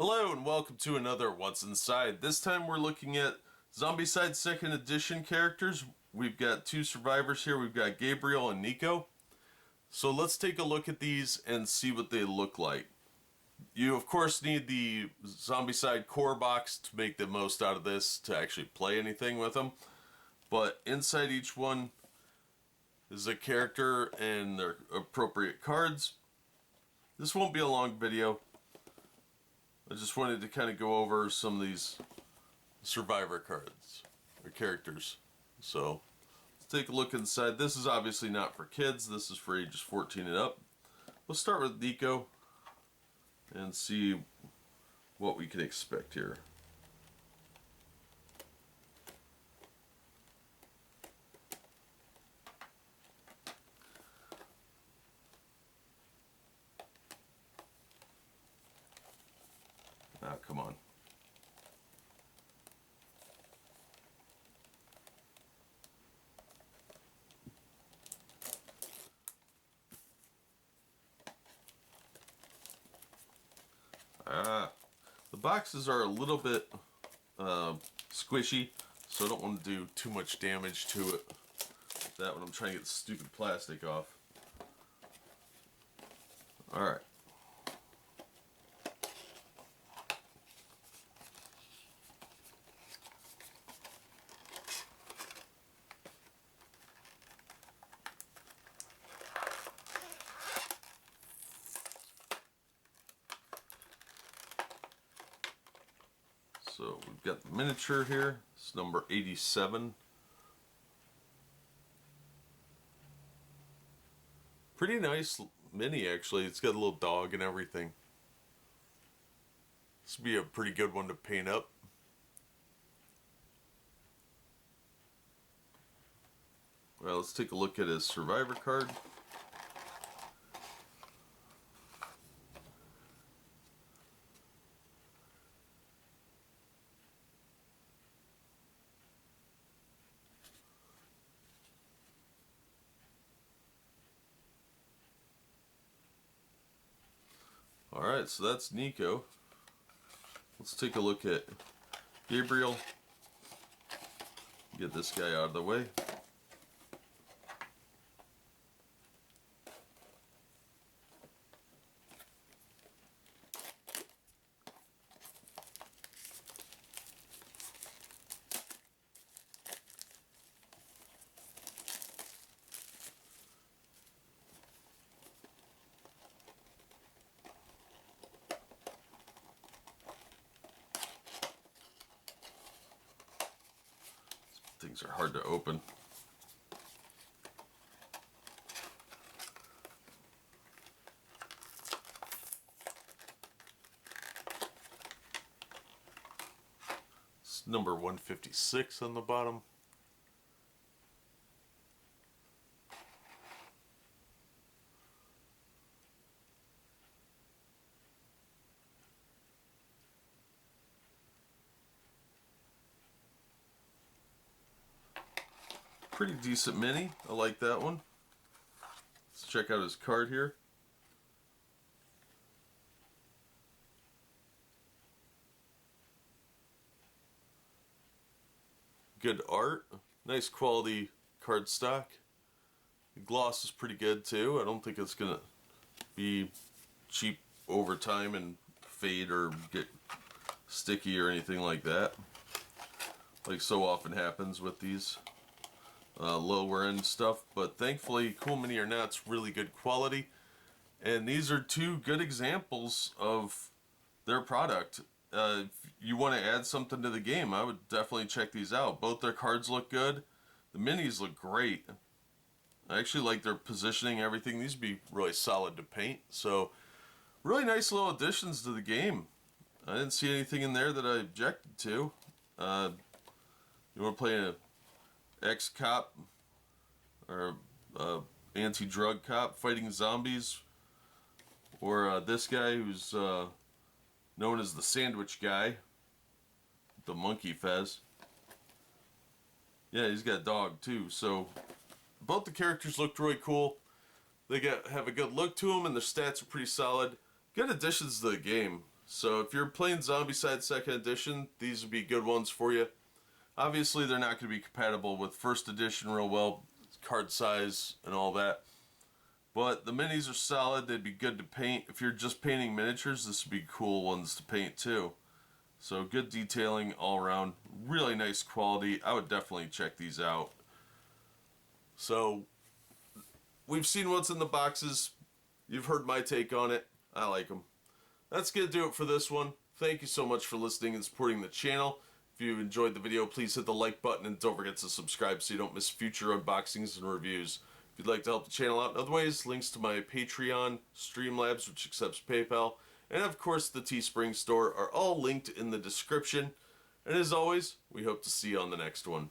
Hello and welcome to another What's Inside. This time we're looking at Zombicide 2nd Edition characters. We've got two survivors here. We've got Gabriel and Nico. So let's take a look at these and see what they look like. You of course need the Zombicide core box to make the most out of this, to actually play anything with them. But inside each one is a character and their appropriate cards. This won't be a long video. I just wanted to kind of go over some of these survivor cards or characters. So let's take a look inside. This is obviously not for kids. This is for ages 14 and up. Let's start with Nico and see what we can expect here. Ah, come on. The boxes are a little bit squishy, so I don't want to do too much damage to it. That when I'm trying to get the stupid plastic off. Alright. So we've got the miniature here. It's number 87. Pretty nice mini actually. It's got a little dog and everything. This would be a pretty good one to paint up. Well, let's take a look at his survivor card. Alright, so that's Nico. Let's take a look at Gabriel. Get this guy out of the way. Things are hard to open. It's number 156 on the bottom. Pretty decent mini. I like that one. Let's check out his card here. Good art. Nice quality cardstock. The gloss is pretty good too. I don't think it's gonna be cheap over time and fade or get sticky or anything like that, like so often happens with these lower end stuff. But thankfully Cool Mini or not, it's really good quality, and these are two good examples of their product. If you want to add something to the game, I would definitely check these out. Both their cards look good. The minis look great. I actually like their positioning, everything. These would be really solid to paint. So really nice little additions to the game. I didn't see anything in there that I objected to. You want to play a ex-cop or anti-drug cop fighting zombies, or this guy who's known as the sandwich guy, the monkey fez. Yeah, he's got a dog too. So both the characters looked really cool. They have a good look to them, and their stats are pretty solid. Good additions to the game. So if you're playing Zombicide 2nd Edition, these would be good ones for you. Obviously, they're not going to be compatible with 1st Edition real well, card size and all that. But the minis are solid. They'd be good to paint. If you're just painting miniatures, this would be cool ones to paint too. So good detailing all around. Really nice quality. I would definitely check these out. So we've seen what's in the boxes. You've heard my take on it. I like them. That's going to do it for this one. Thank you so much for listening and supporting the channel. If you enjoyed the video, please hit the like button and don't forget to subscribe so you don't miss future unboxings and reviews. If you'd like to help the channel out in other ways, links to my Patreon, Streamlabs, which accepts PayPal, and of course the Teespring store are all linked in the description. And as always, we hope to see you on the next one.